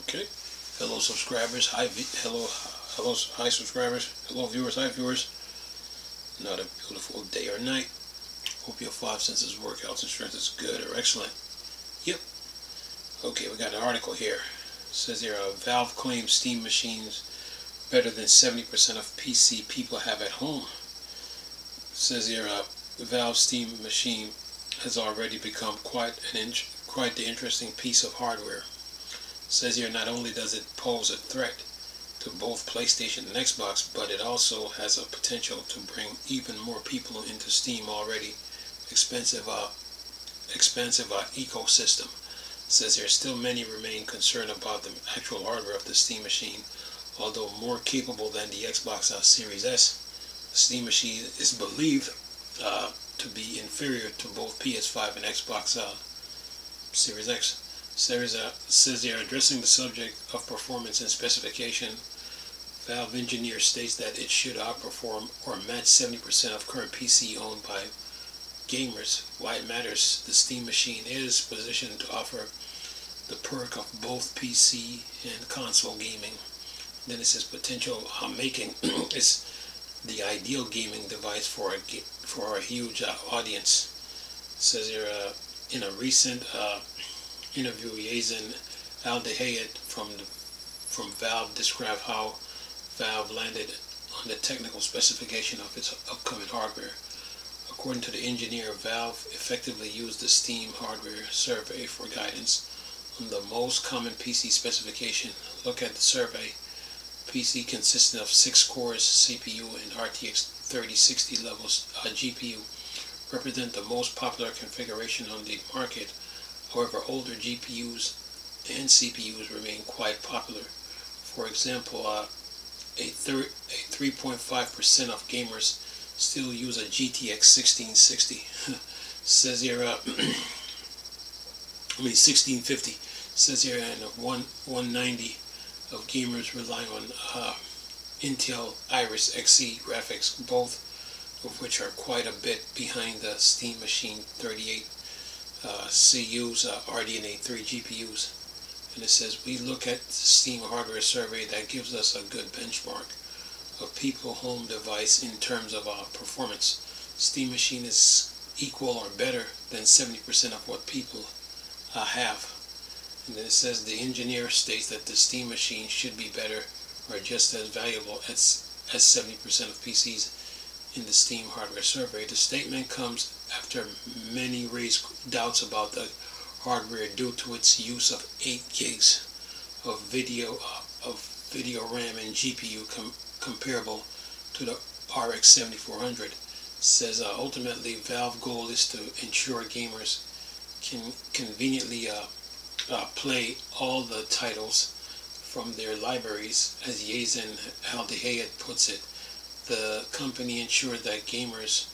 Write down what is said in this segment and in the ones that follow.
Okay. Hello subscribers. Hi subscribers. Hello viewers. Hi viewers. Not a beautiful day or night. Hope your five senses workouts and strength is good or excellent. Yep. Okay, we got an article here. It says here, Valve claims Steam machines better than 70% of PC people have at home. It says here, the Valve Steam machine has already become quite the interesting piece of hardware. It says here, not only does it pose a threat to both PlayStation and Xbox, but it also has a potential to bring even more people into Steam already expansive ecosystem. It says here, still many remain concerned about the actual hardware of the Steam machine. Although more capable than the Xbox Series S, the Steam machine is believed to be inferior to both PS5 and Xbox Series X. Says here, addressing the subject of performance and specification, Valve engineer states that it should outperform or match 70% of current PC owned by gamers. Why it matters, the Steam machine is positioned to offer the perk of both PC and console gaming. Then it says potential making is the ideal gaming device for a huge audience. It says here, in a recent interview, Yazan Al-Dehayed from Valve described how Valve landed on the technical specification of its upcoming hardware. According to the engineer, Valve effectively used the Steam hardware survey for guidance on the most common PC specification. Look at the survey. PC consisting of 6 cores CPU and RTX 3060 levels GPU represent the most popular configuration on the market. However, older GPUs and CPUs remain quite popular. For example, 3.5% of gamers still use a GTX 1660. Says here, 1650. Says here, and 190 of gamers rely on Intel Iris Xe graphics, both of which are quite a bit behind the Steam machine 38 CU's RDNA 3 GPUs. And it says, we look at the Steam hardware survey that gives us a good benchmark of people home device in terms of performance. Steam machine is equal or better than 70% of what people have. And then it says the engineer states that the Steam machine should be better or just as valuable as 70% of PCs in the Steam hardware survey. The statement comes after many raised doubts about the hardware due to its use of 8 gigs of video RAM and GPU comparable to the RX 7400. Says ultimately Valve goal is to ensure gamers can conveniently play all the titles from their libraries. As Yazan Al-Dehayed puts it, the company ensured that gamers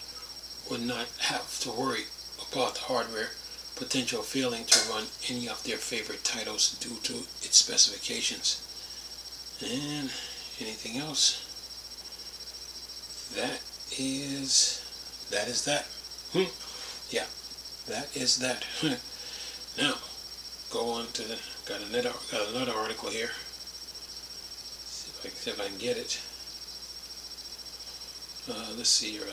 would not have to worry about the hardware potential failing to run any of their favorite titles due to its specifications. And anything else? That is that. Yeah, that is that. Now, go on to got another article here. See if I can get it. Let's see here.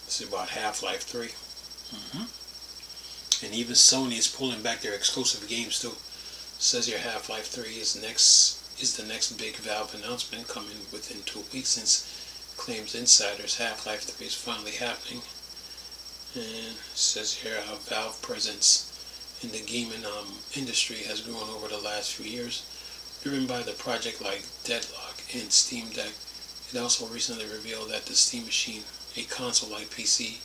This is about Half-Life 3. And even Sony is pulling back their exclusive games too. Says here Half-Life 3 is the next big Valve announcement, coming within 2 weeks, since claims insiders Half-Life 3 is finally happening. And it says here how Valve presence in the gaming industry has grown over the last few years, driven by the project like Deadlock and Steam Deck. It also recently revealed that the Steam machine, a console-like PC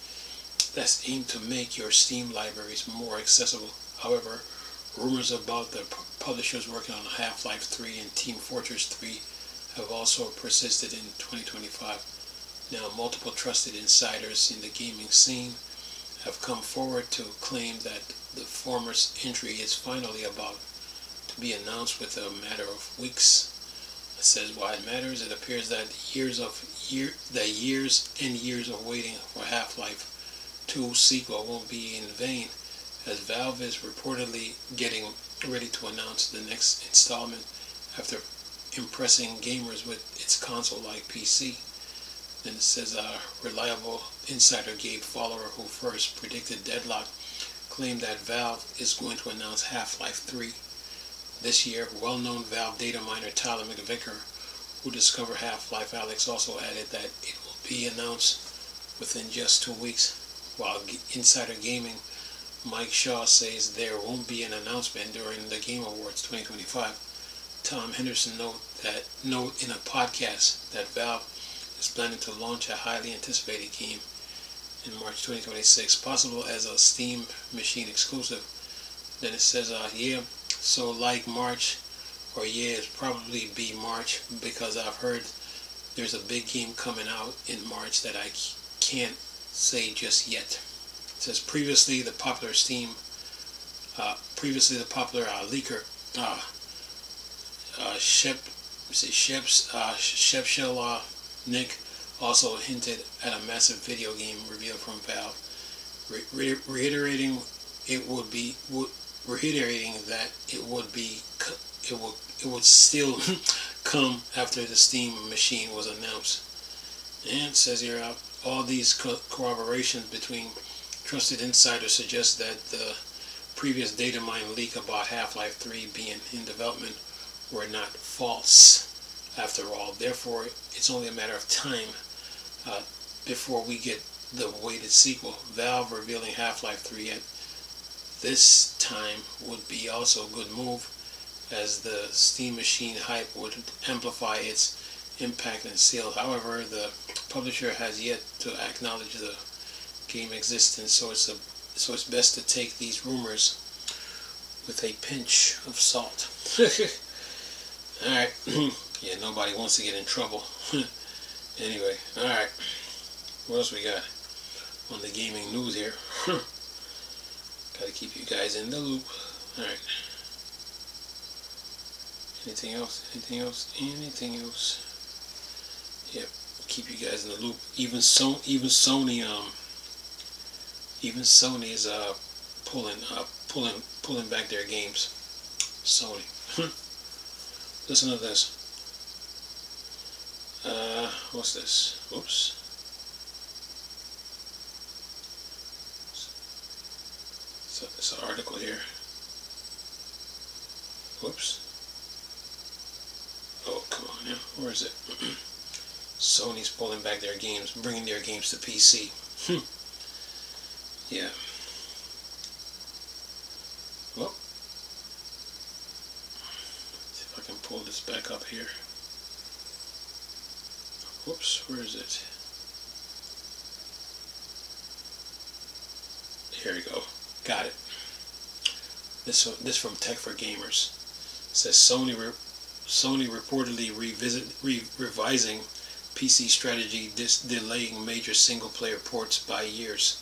that's aimed to make your Steam libraries more accessible. However, rumors about the publishers working on Half-Life 3 and Team Fortress 3 have also persisted in 2025. Now, multiple trusted insiders in the gaming scene have come forward to claim that the former's entry is finally about to be announced within a matter of weeks. It says why it matters. It appears that years and years of waiting for Half-Life 2 sequel won't be in vain, as Valve is reportedly getting ready to announce the next installment after impressing gamers with its console-like PC. Then it says reliable insider Gabe Follower, who first predicted Deadlock, claimed that Valve is going to announce Half-Life 3 this year. Well-known Valve data miner Tyler McVicker, who discovered Half-Life Alyx, also added that it will be announced within just 2 weeks, while Insider Gaming Mike Shaw says there won't be an announcement during the Game Awards 2025. Tom Henderson note in a podcast that Valve is planning to launch a highly anticipated game in March 2026, possible as a Steam machine exclusive. Then it says, yeah, so like March, or yeah, it's probably be March, because I've heard there's a big game coming out in March that I can't say just yet. It says previously the popular leaker Shepshell Nick also hinted at a massive video game reveal from Valve, reiterating that it would still come after the Steam machine was announced. And it says here, all these corroborations between trusted insiders suggest that the previous data mine leak about Half-Life 3 being in development were not false after all. Therefore, it's only a matter of time before we get the awaited sequel. Valve revealing Half-Life 3 at this time would be also a good move, as the Steam machine hype would amplify its impact and sales. However, the publisher has yet to acknowledge the game existence, so it's best to take these rumors with a pinch of salt. Alright, yeah, nobody wants to get in trouble. Anyway, alright, what else we got on the gaming news here? Gotta keep you guys in the loop. Alright. Anything else? Yep, keep you guys in the loop. Even Sony is pulling back their games. Sony. Listen to this. What's this? Oops. It's an article here. Whoops. Oh, come on now. Where is it? Sony's pulling back their games, bringing their games to PC. Yeah. Well, see if I can pull this back up here. Whoops, where is it? Here we go. Got it. This from Tech for Gamers. It says Sony reportedly revising PC strategy, delaying major single-player ports by years.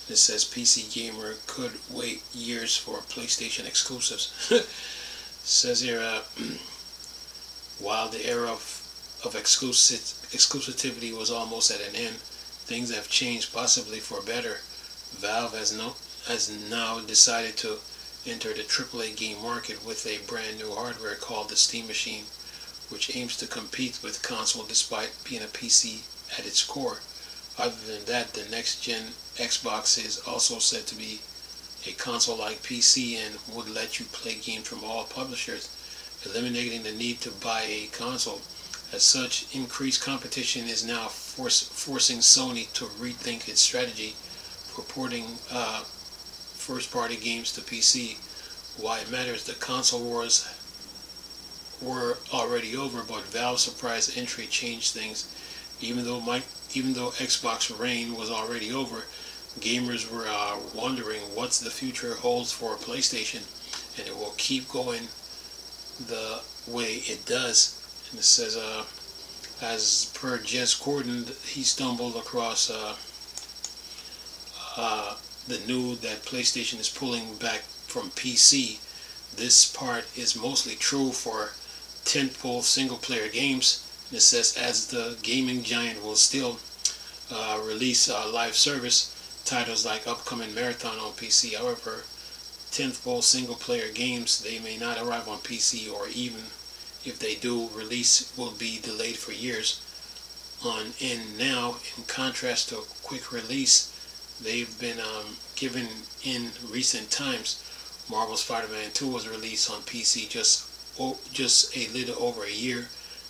It says PC gamer could wait years for PlayStation exclusives. It says here, while the era of exclusivity was almost at an end, things have changed, possibly for better. Valve has now decided to enter the AAA game market with a brand new hardware called the Steam Machine, which aims to compete with console despite being a PC at its core. Other than that, the next-gen Xbox is also said to be a console-like PC and would let you play games from all publishers, eliminating the need to buy a console. As such, increased competition is now forcing Sony to rethink its strategy for porting first-party games to PC. Why it matters, the console wars were already over, but Valve's surprise entry changed things. Even though Xbox reign was already over, gamers were wondering what the future holds for PlayStation, and it will keep going the way it does. And it says, as per Jez Corden, he stumbled across the news that PlayStation is pulling back from PC. This part is mostly true for tentpole single-player games. And it says, as the gaming giant will still release live service titles like upcoming Marathon on PC. However, tentpole single-player games, they may not arrive on PC, or even if they do, release will be delayed for years on end. Now, in contrast to a quick release they've been given in recent times, Marvel's Spider-Man 2 was released on PC just a little over a year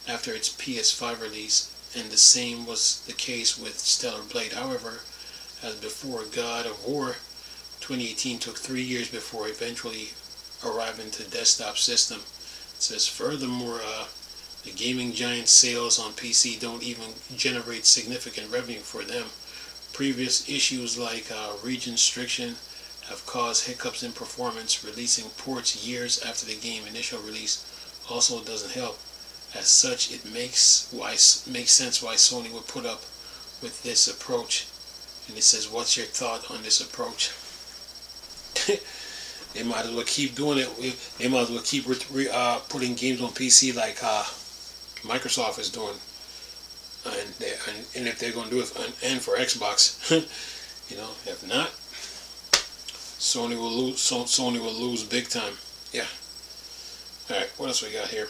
after its PS5 release, and the same was the case with Stellar Blade. However, as before God of War 2018 took 3 years before eventually arriving to desktop system. It says furthermore, the gaming giant sales on PC don't even generate significant revenue for them. Previous issues like region restriction have caused hiccups in performance. Releasing ports years after the game's initial release also doesn't help. As such, it makes sense why Sony would put up with this approach. And it says, what's your thought on this approach? They might as well keep doing it. They might as well keep putting games on PC like Microsoft is doing. And if they're going to do it and for Xbox, if not, Sony will lose. Sony will lose big time. Yeah. All right. What else we got here?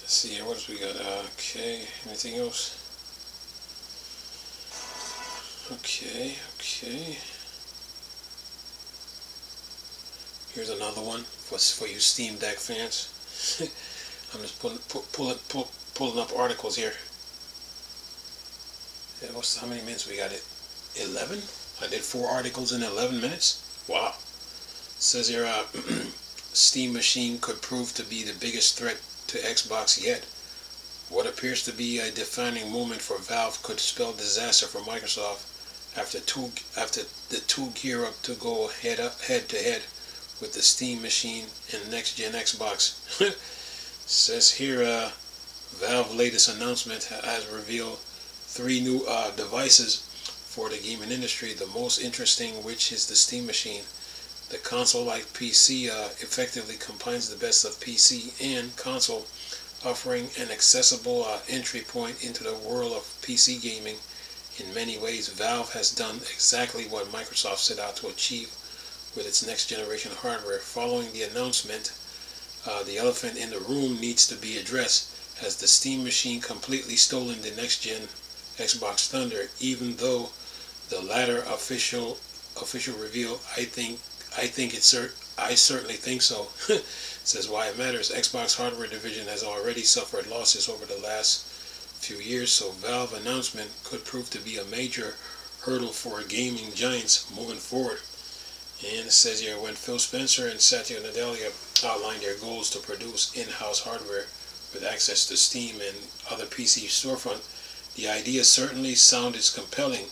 Let's see here. What else we got? Okay. Anything else? Okay. Here's another one for you Steam Deck fans. I'm just pulling up articles here. Yeah, how many minutes we got? 11? I did 4 articles in 11 minutes? Wow. It says here, Steam Machine could prove to be the biggest threat to Xbox yet. What appears to be a defining moment for Valve could spell disaster for Microsoft after the two gear up to go head to head with the Steam Machine and next-gen Xbox. Says here, Valve latest announcement has revealed 3 new devices for the gaming industry, the most interesting which is the Steam Machine. The console-like PC effectively combines the best of PC and console, offering an accessible entry point into the world of PC gaming. In many ways, Valve has done exactly what Microsoft set out to achieve with its next-generation hardware. Following the announcement, the elephant in the room needs to be addressed. Has the Steam Machine completely stolen the next-gen Xbox thunder? Even though the latter official reveal, I certainly think so. Says why it matters. Xbox hardware division has already suffered losses over the last few years, so Valve announcement could prove to be a major hurdle for gaming giants moving forward. And it says here, when Phil Spencer and Satya Nadella outlined their goals to produce in-house hardware with access to Steam and other PC storefront, the idea certainly sounded compelling.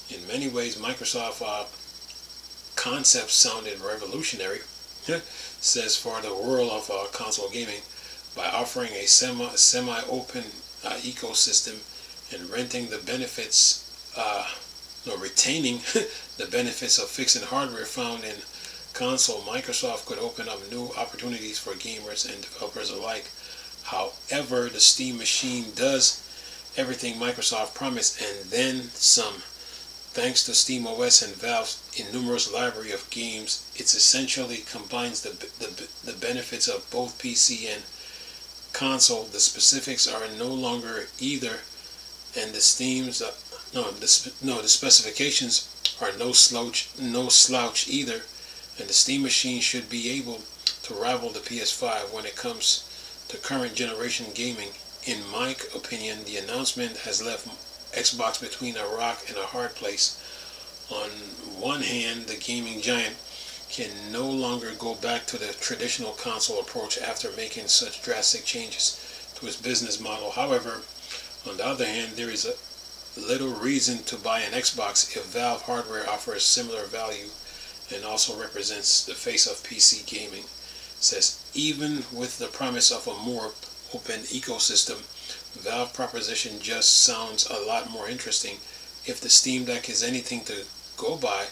In many ways, Microsoft concept sounded revolutionary. Says for the world of console gaming, by offering a semi-open ecosystem and renting the benefits, retaining the benefits of fixing hardware found in console, Microsoft could open up new opportunities for gamers and developers alike. However, the Steam Machine does everything Microsoft promised and then some. Thanks to SteamOS and Valve's innumerous library of games, it essentially combines the benefits of both PC and console. The specifics are no longer either, and the specifications are no slouch either, and the Steam Machine should be able to rival the PS5 when it comes to current generation gaming. In my opinion, the announcement has left Xbox between a rock and a hard place. On one hand, the gaming giant can no longer go back to the traditional console approach after making such drastic changes to its business model. However, on the other hand, there is little reason to buy an Xbox if Valve hardware offers similar value and also represents the face of PC gaming. It says, even with the promise of a more open ecosystem, Valve proposition just sounds a lot more interesting. If the Steam Deck is anything to go by,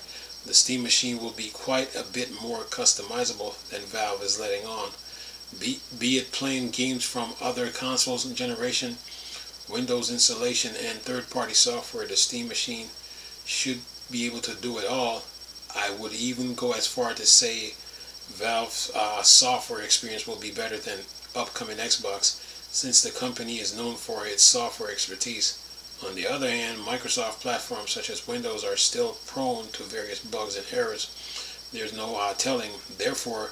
the Steam Machine will be quite a bit more customizable than Valve is letting on. Be it playing games from other consoles in generation, Windows installation, and third-party software, the Steam Machine should be able to do it all. I would even go as far to say Valve's software experience will be better than upcoming Xbox, since the company is known for its software expertise. On the other hand, Microsoft platforms such as Windows are still prone to various bugs and errors. There's no telling, therefore,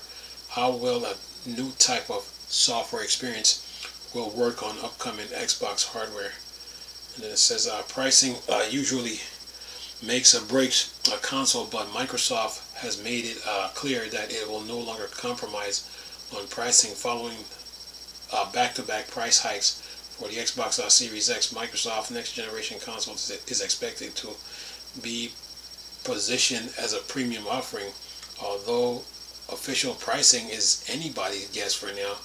how well a new type of software experience will work on upcoming Xbox hardware. And then it says pricing usually makes or breaks a console, but Microsoft has made it clear that it will no longer compromise on pricing following back-to-back price hikes for the Xbox Series X. Microsoft's next generation console is expected to be positioned as a premium offering, although official pricing is anybody's guess for now.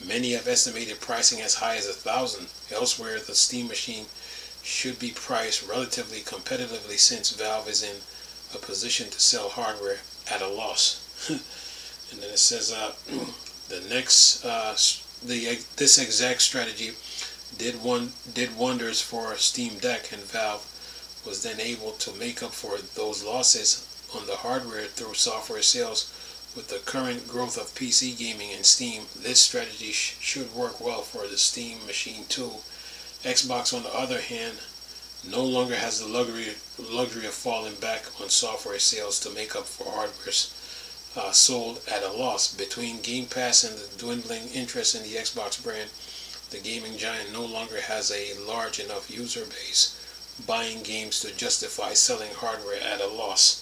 Many have estimated pricing as high as $1,000. Elsewhere, the Steam machine should be priced relatively competitively since Valve is in a position to sell hardware at a loss. And then it says this exact strategy did wonders for Steam Deck, and Valve was then able to make up for those losses on the hardware through software sales. With the current growth of PC gaming and Steam, this strategy should work well for the Steam machine too. Xbox, on the other hand, no longer has the luxury of falling back on software sales to make up for hardware sold at a loss. Between Game Pass and the dwindling interest in the Xbox brand, the gaming giant no longer has a large enough user base buying games to justify selling hardware at a loss.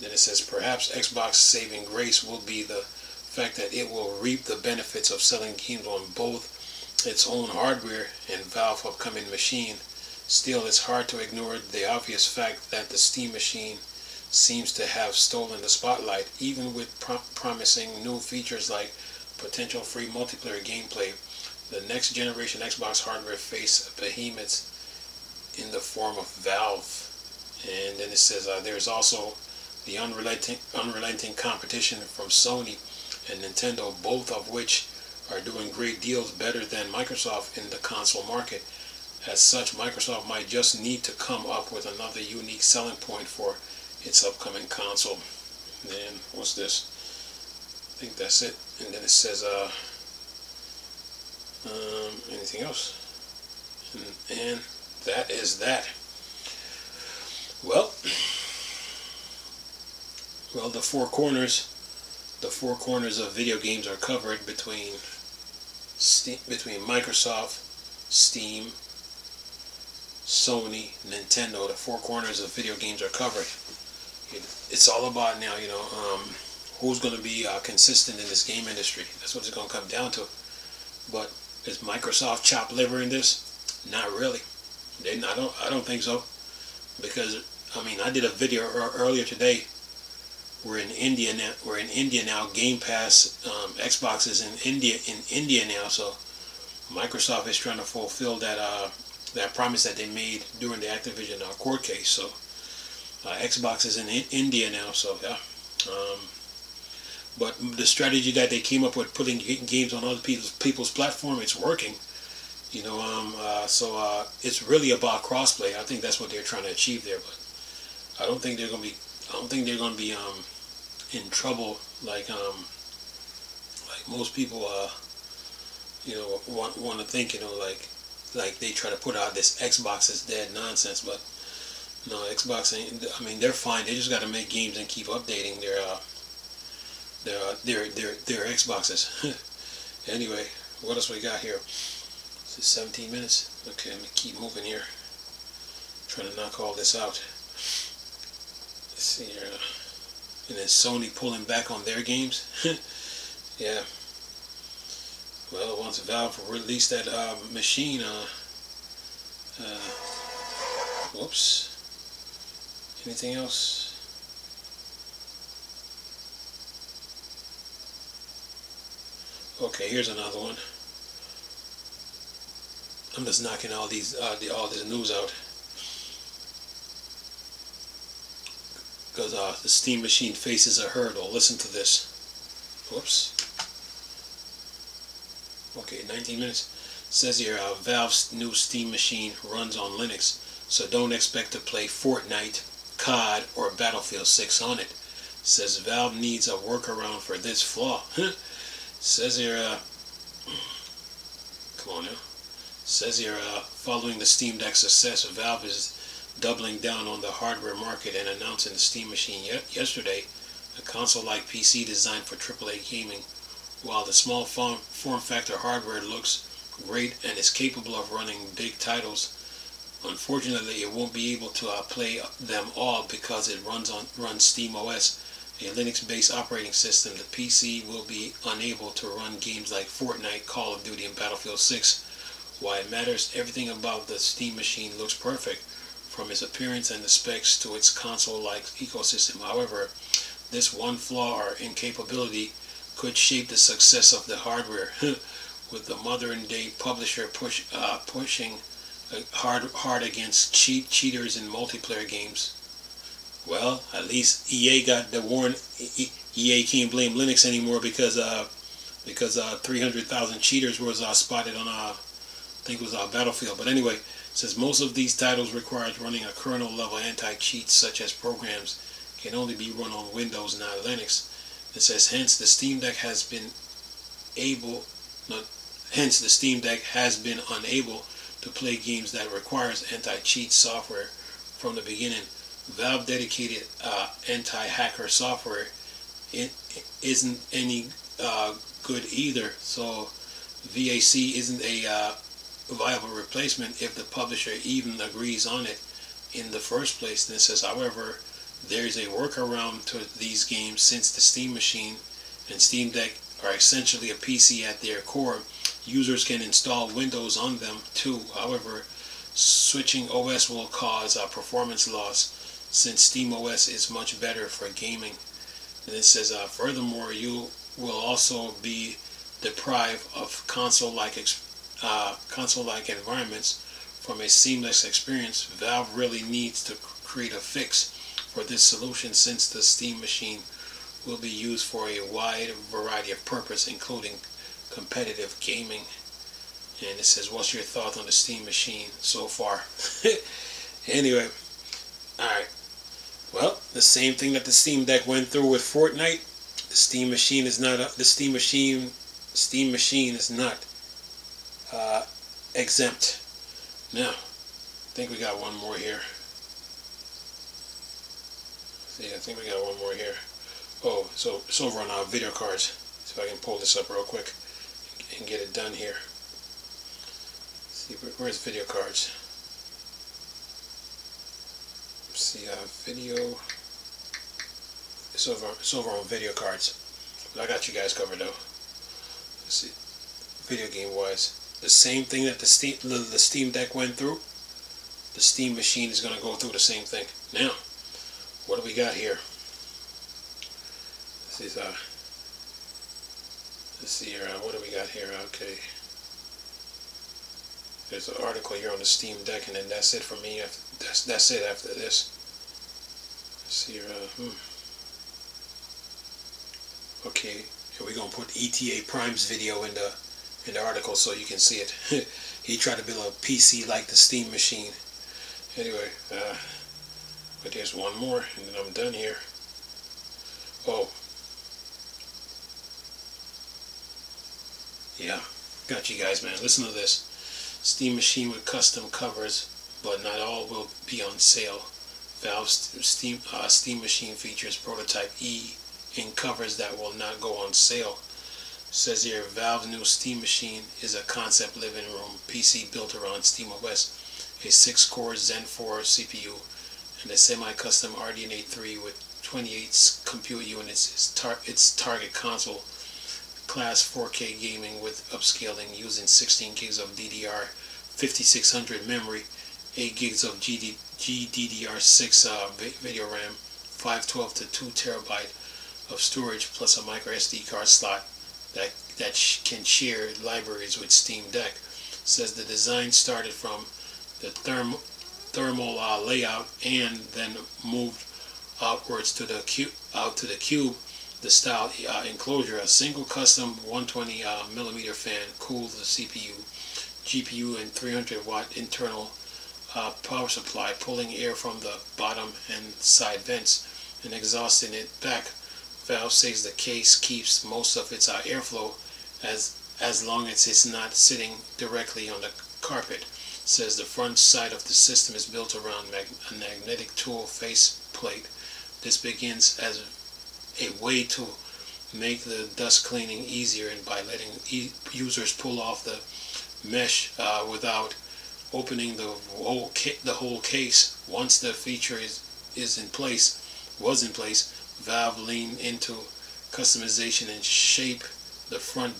Then it says perhaps Xbox saving grace will be the fact that it will reap the benefits of selling games on both its own hardware and Valve upcoming machine. Still, it's hard to ignore the obvious fact that the Steam machine seems to have stolen the spotlight, even with promising new features like potential free multiplayer gameplay. The next generation Xbox hardware face behemoths in the form of Valve. And then it says there's also the unrelenting competition from Sony and Nintendo, both of which are doing great deals better than Microsoft in the console market. As such, Microsoft might just need to come up with another unique selling point for its upcoming console. And then, what's this? I think that's it. And then it says, anything else? And that is that. Well, the four corners of video games are covered between Microsoft, Steam, Sony, Nintendo. The four corners of video games are covered. It's all about now, who's going to be consistent in this game industry. That's what it's going to come down to. But is Microsoft chopped liver in this? Not really. I don't think so. Because I did a video earlier today. We're in India now. Game Pass, Xbox is in India now. So Microsoft is trying to fulfill that promise that they made during the Activision court case. So Xbox is in India now. So yeah. But the strategy that they came up with, putting games on other people's platform, it's working. So it's really about crossplay. I think that's what they're trying to achieve there. But I don't think they're going to be in trouble like most people want to think. Like they try to put out this Xbox is dead nonsense. But no, Xbox ain't. They're fine. They just got to make games and keep updating their Xboxes. Anyway, what else we got here? Is it 17 minutes? Okay, let me keep moving here. Trying to knock all this out. Let's see here. And then Sony pulling back on their games. Yeah. Well, once Valve released that machine, whoops. Anything else? Okay, here's another one. I'm just knocking all this news out because the Steam machine faces a hurdle. Listen to this. Whoops. Okay, 19 minutes. It says here, Valve's new Steam machine runs on Linux, so don't expect to play Fortnite, COD or Battlefield 6 on it. Says Valve needs a workaround for this flaw. Says here, come on now. Says here, following the Steam Deck success, Valve is doubling down on the hardware market and announcing the Steam Machine yesterday, a console-like PC designed for AAA gaming. While the small form factor hardware looks great and is capable of running big titles, unfortunately it won't be able to play them all because it runs SteamOS, a Linux-based operating system. The PC will be unable to run games like Fortnite, Call of Duty, and Battlefield 6. Why it matters, everything about the Steam Machine looks perfect, from its appearance and the specs to its console-like ecosystem. However, this one flaw or incapability could shape the success of the hardware, with the modern-day publisher pushing hard against cheaters in multiplayer games. Well, at least EA got the warn. EA can't blame Linux anymore because 300,000 cheaters was spotted on I think it was Battlefield. But anyway, since most of these titles requires running a kernel-level anti-cheat, such as programs, can only be run on Windows, not Linux. It says hence the Steam Deck has been unable to play games that requires anti-cheat software from the beginning. Valve dedicated anti-hacker software isn't any good either, so VAC isn't a viable replacement if the publisher even agrees on it in the first place. And it says, however, there is a workaround to these games since the Steam Machine and Steam Deck are essentially a PC at their core. Users can install Windows on them too. However, switching OS will cause a performance loss since SteamOS is much better for gaming. And it says, furthermore, you will also be deprived of console-like environments from a seamless experience. Valve really needs to create a fix for this solution since the Steam Machine will be used for a wide variety of purposes, including competitive gaming. And it says, what's your thought on the Steam Machine so far? Anyway, alright. Well, the same thing that the Steam Deck went through with Fortnite. The Steam Machine is not exempt. Now, I think we got one more here. See, I think we got one more here. Oh, so it's over on our video cards. So I can pull this up real quick and get it done here. See, where's video cards? Let's see, video. It's over on video cards. But I got you guys covered though. Let's see, video game wise, the same thing that the Steam Deck went through. The Steam Machine is going to go through the same thing. Now, what do we got here? Let's see here. What do we got here? Okay. There's an article here on the Steam Deck, and then that's it for me. That's it after this. Let's see here. Okay, here we're gonna put ETA Prime's video in the article so you can see it. He tried to build a PC like the Steam Machine. Anyway, but there's one more, and then I'm done here. Oh, yeah, got you guys, man. Listen to this. Steam Machine with custom covers, but not all will be on sale. Valve's Steam Machine features prototype E in covers that will not go on sale. Says here, Valve's new Steam Machine is a concept living room PC built around SteamOS, a 6-core Zen 4 CPU, and a semi-custom RDNA 3 with 28 compute units. Its target console class 4K gaming with upscaling using 16 gigs of DDR, 5600 memory, 8 gigs of GDDR6 video RAM, 512 to 2 terabyte of storage, plus a micro SD card slot that can share libraries with Steam Deck. Says the design started from the thermal layout and then moved outwards to the cube. The style enclosure, a single custom 120 millimeter fan cools the CPU, GPU, and 300 watt internal power supply, pulling air from the bottom and side vents and exhausting it back. Valve says the case keeps most of its airflow as long as it's not sitting directly on the carpet. Says the front side of the system is built around a magnetic tool face plate. This begins as a way to make the dust cleaning easier and by letting users pull off the mesh without opening the whole case. Once the feature was in place, Valve leaned into customization and shape the front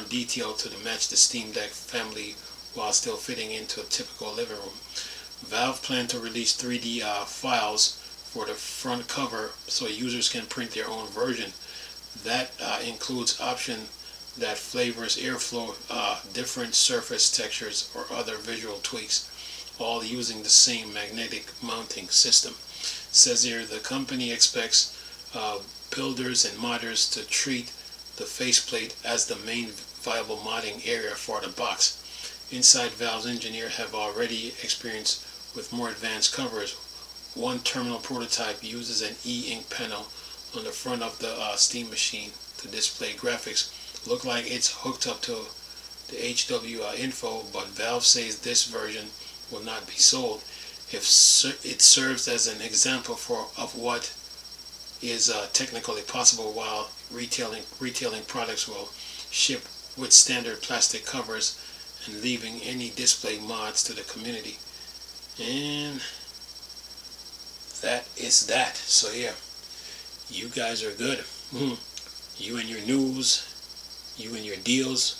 detail to match the Steam Deck family while still fitting into a typical living room. Valve planned to release 3D files for the front cover so users can print their own version. That includes option that flavors airflow, different surface textures, or other visual tweaks, all using the same magnetic mounting system. It says here the company expects builders and modders to treat the faceplate as the main viable modding area for the box. Inside, Valve's engineers have already experienced with more advanced covers. One terminal prototype uses an e-ink panel on the front of the Steam machine to display graphics. Look like it's hooked up to the HW info, but Valve says this version will not be sold. If it serves as an example of what is technically possible, while retailing products will ship with standard plastic covers and leaving any display mods to the community. And that is that. So yeah, you guys are good. You and your news, you and your deals,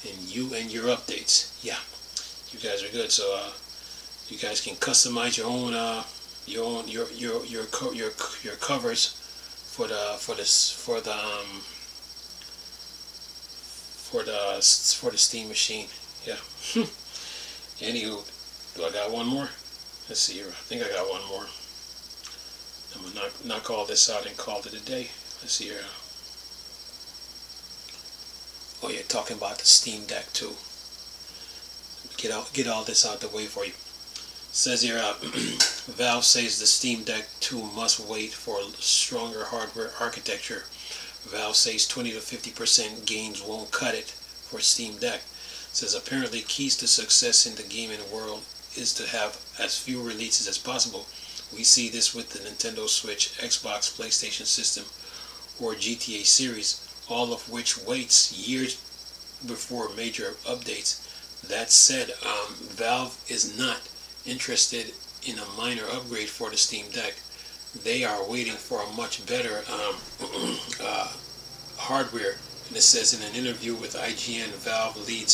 and you and your updates. Yeah, you guys are good. So you guys can customize your own your covers for the Steam machine. Yeah. Anywho, do I got one more? Let's see here. I think I got one more. I'm gonna knock all this out and call it a day. Let's see here. Oh yeah, talking about the Steam Deck 2. Get all this out the way for you. Says here, Valve says the Steam Deck 2 must wait for stronger hardware architecture. Valve says 20 to 50% gains won't cut it for Steam Deck. Says apparently keys to success in the gaming world is to have as few releases as possible. We see this with the Nintendo Switch, Xbox, PlayStation system, or GTA series, all of which waits years before major updates. That said, Valve is not interested in a minor upgrade for the Steam Deck. They are waiting for a much better hardware. And it says in an interview with IGN, Valve lead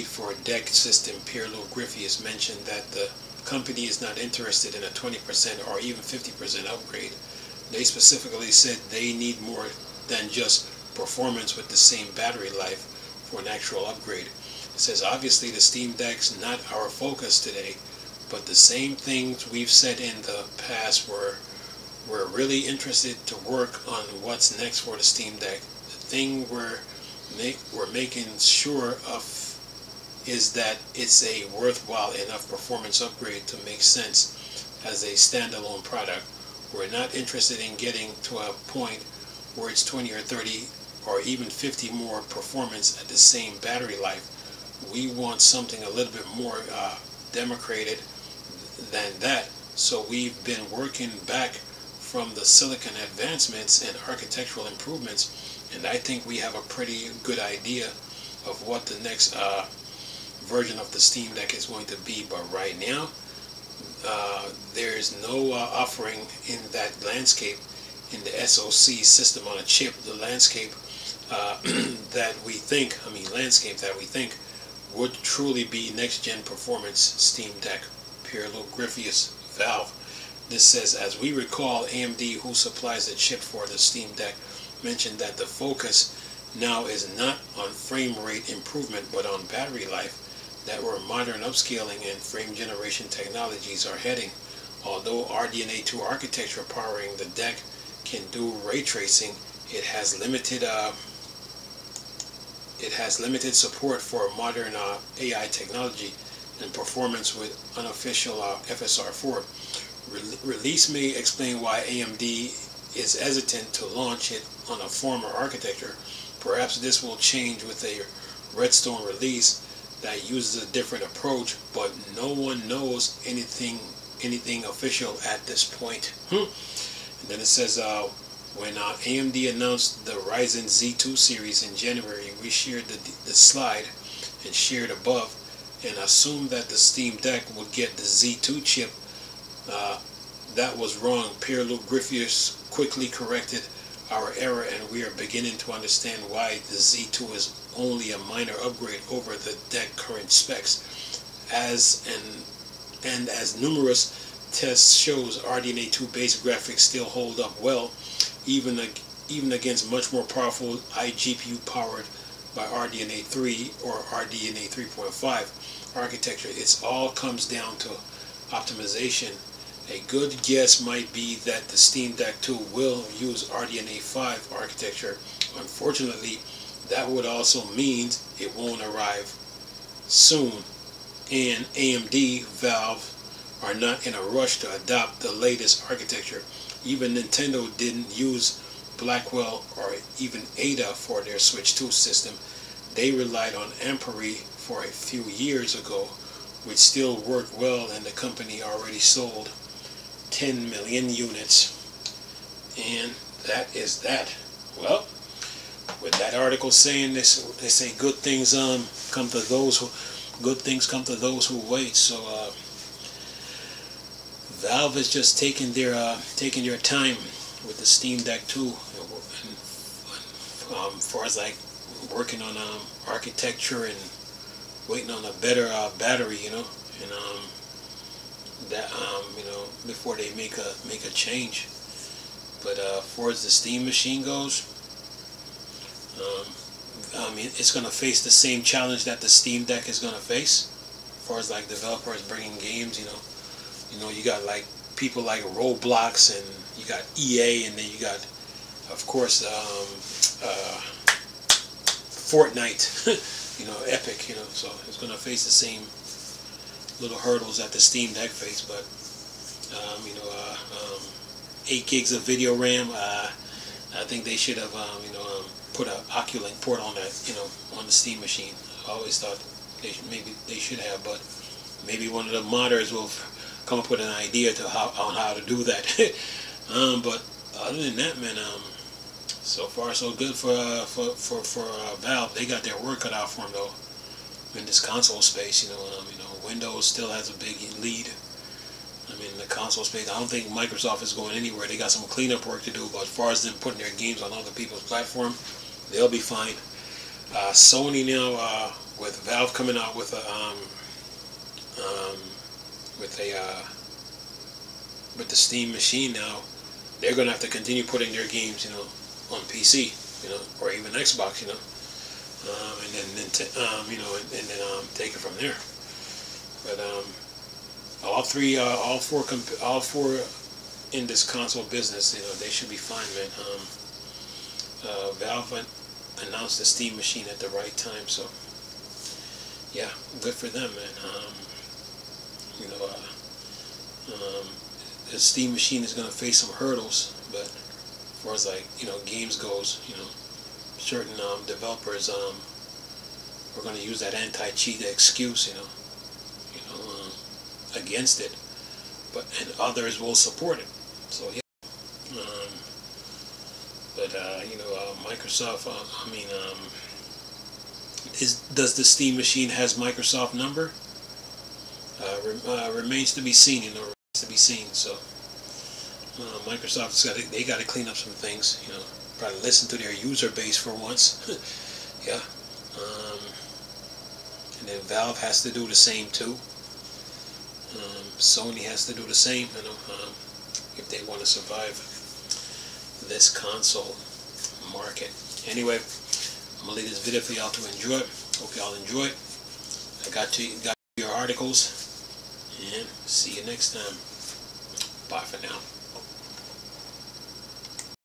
for Deck system Pierlo Griffius mentioned that the company is not interested in a 20% or even 50% upgrade. They specifically said they need more than just performance with the same battery life for an actual upgrade. It says obviously the Steam Deck's not our focus today, but the same things we've said in the past, we're really interested to work on what's next for the Steam Deck. The thing we're making sure of is that it's a worthwhile enough performance upgrade to make sense as a standalone product. We're not interested in getting to a point where it's 20 or 30 or even 50 more performance at the same battery life. We want something a little bit more democrated than that. So we've been working back from the silicon advancements and architectural improvements, and I think we have a pretty good idea of what the next version of the Steam Deck is going to be. But right now, there's no offering in that landscape, in the SoC system on a chip, the landscape that we think would truly be next-gen performance Steam Deck. Pierlo Griffius, Valve. This says, as we recall, AMD, who supplies the chip for the Steam Deck, mentioned that the focus now is not on frame rate improvement but on battery life. That where modern upscaling and frame generation technologies are heading. Although RDNA 2 architecture powering the deck can do ray tracing, it has limited support for modern AI technology. and performance with unofficial FSR4. Release may explain why AMD is hesitant to launch it on a former architecture. Perhaps this will change with a Redstone release that uses a different approach, but no one knows anything official at this point. And then it says, when AMD announced the Ryzen Z2 series in January, we shared the slide and shared above and assumed that the Steam Deck would get the Z2 chip. That was wrong. Pierre-Luc Griffius quickly corrected our error, and we are beginning to understand why the Z2 is only a minor upgrade over the deck current specs. As numerous tests shows, RDNA 2 based graphics still hold up well, even against much more powerful iGPU powered by RDNA 3 or RDNA 3.5 architecture. It all comes down to optimization. A good guess might be that the Steam Deck 2 will use RDNA 5 architecture. Unfortunately, that would also mean it won't arrive soon, and AMD, Valve are not in a rush to adopt the latest architecture. Even Nintendo didn't use Blackwell or even Ada for their Switch 2 system. They relied on Ampere for a few years ago, which still worked well, and the company already sold 10 million units. And that is that. Well, with that article saying this, they say good things come to those who wait. So Valve is just taking their time with the Steam Deck 2, and far as like working on architecture and waiting on a better battery, and that before they make a change. But as far as the Steam machine goes, it's going to face the same challenge that the Steam Deck is going to face. As far as like developers bringing games, you got like people like Roblox, and you got EA, and then you got, of course, Fortnite, Epic, so it's going to face the same little hurdles that the Steam Deck face. But 8 gigs of video RAM, I think they should have put an Oculink port on that, on the Steam machine. I always thought they should have, but maybe one of the modders will come up with an idea on how to do that. But other than that, man, so far so good for Valve. They got their work cut out for them though in this console space. Windows still has a big lead. In the console space, I don't think Microsoft is going anywhere. They got some cleanup work to do, but as far as them putting their games on other people's platform, they'll be fine. Sony now, with Valve coming out with the Steam machine now, they're gonna have to continue putting their games, on PC, or even Xbox, and then take it from there. But all four in this console business, they should be fine, man. Valve announced the Steam machine at the right time, so yeah, good for them, man. The Steam machine is going to face some hurdles, but as far as like games goes, certain developers are going to use that anti-cheat excuse, against it, and others will support it. So yeah. Microsoft. Does the Steam machine has Microsoft number? Remains to be seen. Remains to be seen. So Microsoft's they got to clean up some things. Probably listen to their user base for once. Yeah. And then Valve has to do the same too. Sony has to do the same, if they want to survive this console market. Anyway, I'm gonna leave this video for y'all to enjoy. Hope y'all enjoy it. I got your articles, and see you next time. Bye for now.